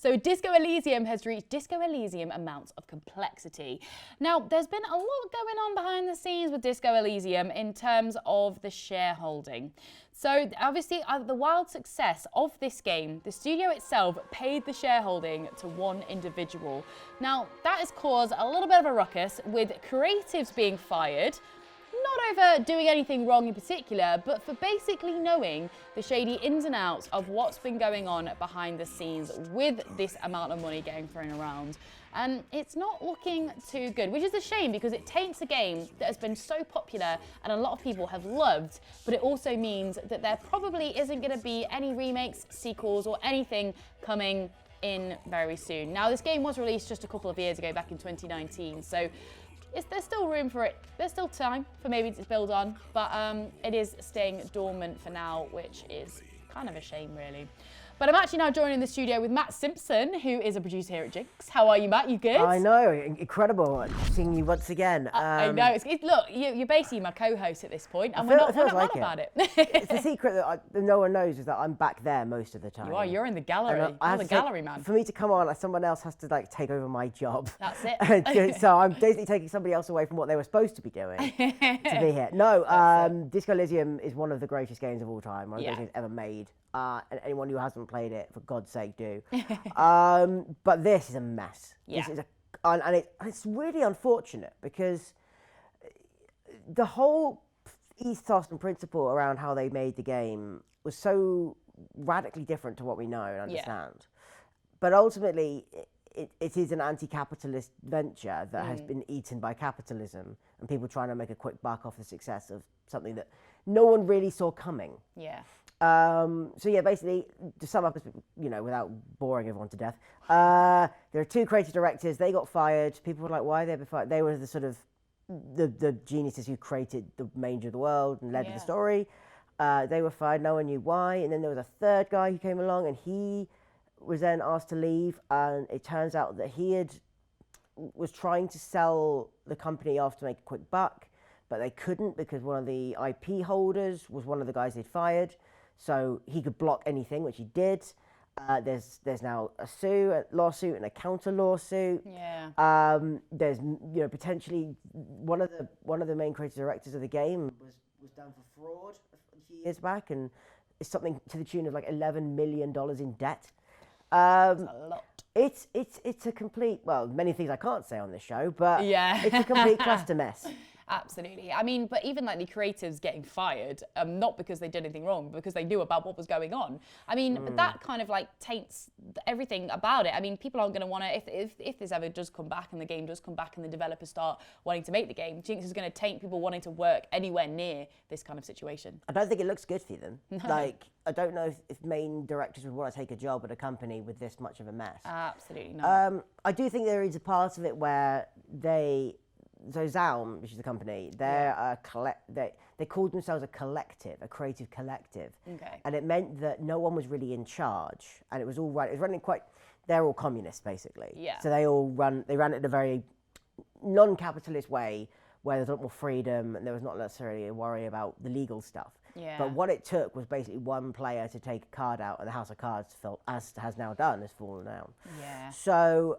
So Disco Elysium has reached Disco Elysium amounts of complexity. Now, there's been a lot going on behind the scenes with Disco Elysium in terms of the shareholding. So obviously, the wild success of this game, the studio itself paid the shareholding to one individual. Now, that has caused a little bit of a ruckus with creatives being fired, not over doing anything wrong in particular, but for basically knowing the shady ins and outs of what's been going on behind the scenes with this amount of money getting thrown around. And it's not looking too good, which is a shame because it taints a game that has been so popular and a lot of people have loved, but it also means that there probably isn't going to be any remakes, sequels, or anything coming in very soon. Now, this game was released just a couple of years ago, back in 2019, so there's still room for it. There's still time for maybe to build on, but it is staying dormant for now, which is kind of a shame, really. But I'm actually now joining the studio with Matt Simpson, who is a producer here at Jinx. How are you, Matt? You good? I know, incredible seeing you once again. I know. Look, you're basically my co-host at this point, and we're not mad about it. It's the secret that no one knows is that I'm back there most of the time. You are. You're in the gallery. You're the gallery man. For me to come on, someone else has to take over my job. That's it. So I'm basically taking somebody else away from what they were supposed to be doing to be here. No, Disco Elysium is one of the greatest games of all time. One of the greatest games ever made. And anyone who hasn't played it, for God's sake, do. But this is a mess. Yeah. This is and it's really unfortunate because the whole ethos and principle around how they made the game was so radically different to what we know and understand. Yeah. But ultimately, it is an anti-capitalist venture that has been eaten by capitalism and people trying to make a quick buck off the success of something that no one really saw coming. Yeah. So yeah, basically, to sum up, without boring everyone to death, there are two creative directors. They got fired. People were like, "Why they been fired?" They were the sort of the geniuses who created the Manger of the World and led the story. They were fired. No one knew why. And then there was a third guy who came along, and he was then asked to leave. And it turns out that he was trying to sell the company off to make a quick buck, but they couldn't because one of the IP holders was one of the guys they'd fired. So he could block anything, which he did. There's now a lawsuit and a counter lawsuit. Yeah. There's potentially one of the main creative directors of the game was done for fraud a few years back, and it's something to the tune of like $11 million in debt. That's a lot. It's a complete, well, many things I can't say on this show, but yeah. It's a complete cluster mess. Absolutely. I mean, but even like the creatives getting fired, not because they did anything wrong, but because they knew about what was going on. I mean, that kind of like taints everything about it. I mean, people aren't going to want to, if this ever does come back and the game does come back and the developers start wanting to make the game, Jinx is going to taint people wanting to work anywhere near this kind of situation. I don't think it looks good for them. No. Like, I don't know if main directors would want to take a job at a company with this much of a mess. Absolutely not. I do think there is a part of it where so Zaum, which is the company, they called themselves a collective, a creative collective. Okay. And it meant that no one was really in charge, and it was all right. It was running they're all communists basically. Yeah. So they ran it in a very non-capitalist way where there's a lot more freedom and there was not necessarily a worry about the legal stuff. Yeah. But what it took was basically one player to take a card out, and the House of Cards, as has now done, has fallen down. Yeah. So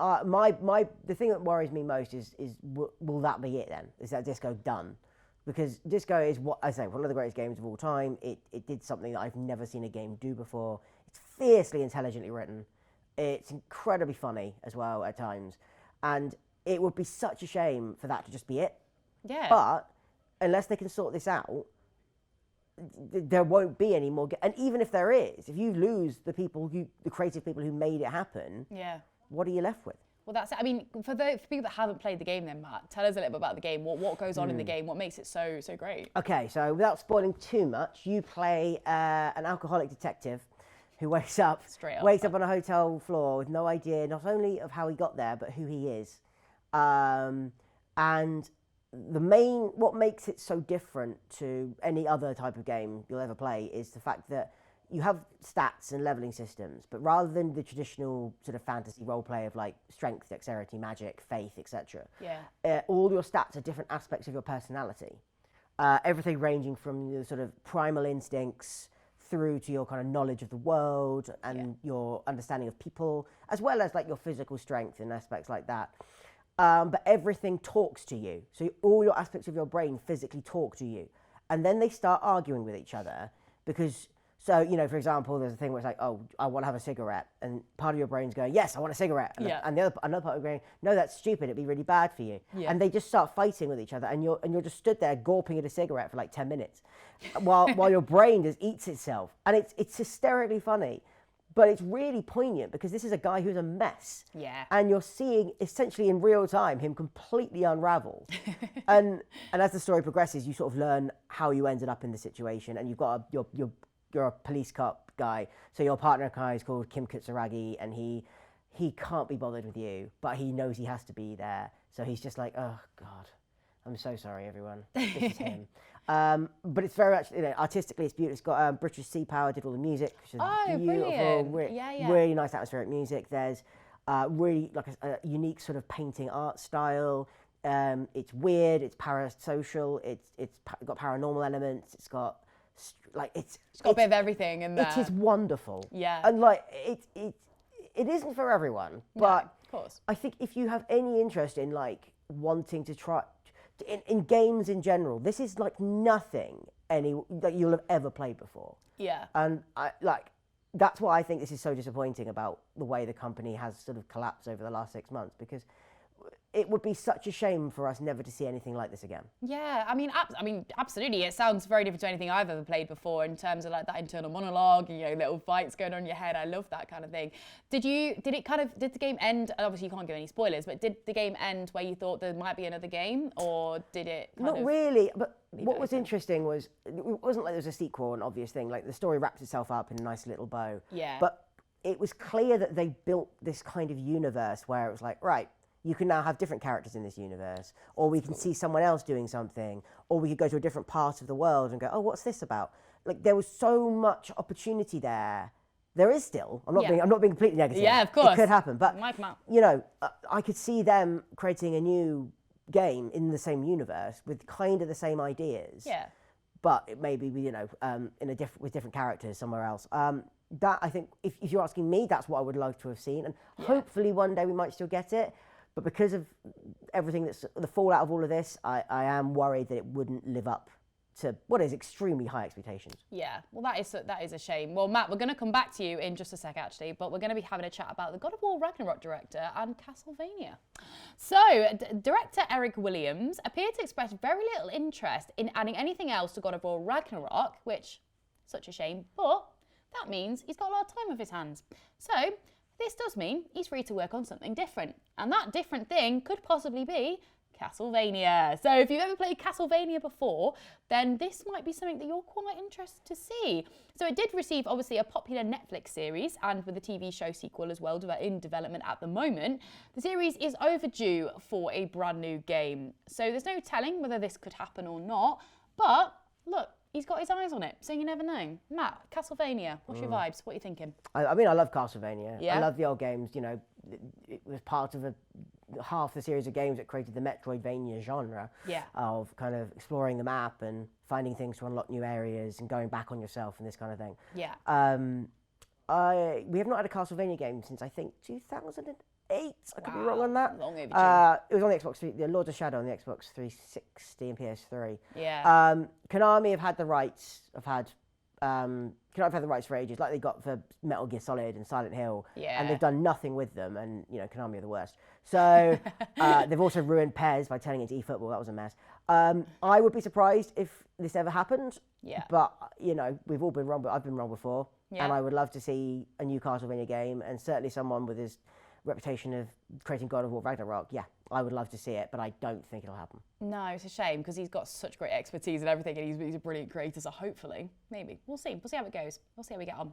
the thing that worries me most is will that be it then? Is that Disco done? Because Disco is, what I say, one of the greatest games of all time. It did something that I've never seen a game do before. It's fiercely intelligently written. It's incredibly funny as well at times. And it would be such a shame for that to just be it. Yeah. But unless they can sort this out, there won't be any more. And even if there is, if you lose the creative people who made it happen, yeah. What are you left with? Well, that's it. I mean, for people that haven't played the game then, Matt, tell us a little bit about the game. What goes on in the game? What makes it so great? Okay, so without spoiling too much, you play an alcoholic detective who wakes up on a hotel floor with no idea not only of how he got there, but who he is. And what makes it so different to any other type of game you'll ever play is the fact that you have stats and leveling systems, but rather than the traditional sort of fantasy role play of like strength, dexterity, magic, faith, etc. Yeah. All your stats are different aspects of your personality. Everything ranging from the sort of primal instincts through to your kind of knowledge of the world and your understanding of people, as well as like your physical strength and aspects like that. But everything talks to you. So all your aspects of your brain physically talk to you. And then they start arguing with each other because, so, you know, for example, there's a thing where it's like, oh, I want to have a cigarette. And part of your brain's going, yes, I want a cigarette. And another part of your brain, no, that's stupid. It'd be really bad for you. Yeah. And they just start fighting with each other. And you're just stood there gawping at a cigarette for like 10 minutes while your brain just eats itself. And it's hysterically funny. But it's really poignant because this is a guy who's a mess. Yeah. And you're seeing essentially in real time him completely unravel. and as the story progresses, you sort of learn how you ended up in the situation. And you've got you're a police cop guy. So your partner guy is called Kim Kitsuragi, and he can't be bothered with you, but he knows he has to be there. So he's just like, oh God, I'm so sorry, everyone. This is him. But it's very much, you know, artistically it's beautiful. It's got British Sea Power did all the music, which is beautiful. Really nice atmospheric music. There's really like a unique sort of painting art style. It's weird. It's parasocial. It's got paranormal elements. It's got it's got a bit of everything in there. It is wonderful. Yeah. And like it isn't for everyone, but of course. I think if you have any interest in like wanting to try in games in general, this is like nothing that you'll have ever played before. Yeah. And that's why I think this is so disappointing about the way the company has sort of collapsed over the last 6 months, because it would be such a shame for us never to see anything like this again. Yeah, I mean, absolutely. It sounds very different to anything I've ever played before in terms of like that internal monologue, you know, little fights going on in your head. I love that kind of thing. Did the game end? Obviously, you can't give any spoilers, but did the game end where you thought there might be another game, or did it? Not really. But what was interesting was it wasn't like there was a sequel, an obvious thing. Like the story wraps itself up in a nice little bow. Yeah. But it was clear that they built this kind of universe where it was like, right, you can now have different characters in this universe, or we can see someone else doing something, or we could go to a different part of the world and go, oh, what's this about? Like there was so much opportunity there. There is still. I'm not being completely negative. Yeah, of course. It could happen, but you know, I could see them creating a new game in the same universe with kind of the same ideas. Yeah. But it may be, you know, with different characters somewhere else. That I think, if you're asking me, that's what I would love to have seen, and hopefully one day we might still get it. But because of everything that's the fallout of all of this, I am worried that it wouldn't live up to what is extremely high expectations. Yeah, well, that is a shame. Well, Matt, we're going to come back to you in just a sec, actually, but we're going to be having a chat about the God of War Ragnarok director and Castlevania. So, director Eric Williams appeared to express very little interest in adding anything else to God of War Ragnarok, which, such a shame, but that means he's got a lot of time on his hands. So, this does mean he's free to work on something different. And that different thing could possibly be Castlevania. So if you've ever played Castlevania before, then this might be something that you're quite interested to see. So it did receive, obviously, a popular Netflix series, and with a TV show sequel as well in development at the moment. The series is overdue for a brand new game. So there's no telling whether this could happen or not. But look, he's got his eyes on it, so you never know. Matt, Castlevania, what's your vibes? What are you thinking? I mean, I love Castlevania. Yeah? I love the old games. You know, it was part of half the series of games that created the Metroidvania genre of kind of exploring the map and finding things to unlock new areas and going back on yourself and this kind of thing. Yeah. We have not had a Castlevania game since, I think, 2008. I could be wrong on that. Long overdue. It was on the Xbox 3, the Lords of Shadow on the Xbox 360 and PS3. Yeah. Konami have had the rights. Konami have had the rights for ages, like they got for Metal Gear Solid and Silent Hill. Yeah. And they've done nothing with them, and you know, Konami are the worst. So they've also ruined PES by turning it into eFootball. That was a mess. I would be surprised if this ever happened. Yeah. But you know, we've all been wrong. But I've been wrong before. Yeah. And I would love to see a new Castlevania game, and certainly someone with his reputation of creating God of War Ragnarok. Yeah, I would love to see it, but I don't think it'll happen. No, it's a shame because he's got such great expertise and everything, and he's a brilliant creator. So hopefully, maybe we'll see. We'll see how it goes. We'll see how we get on.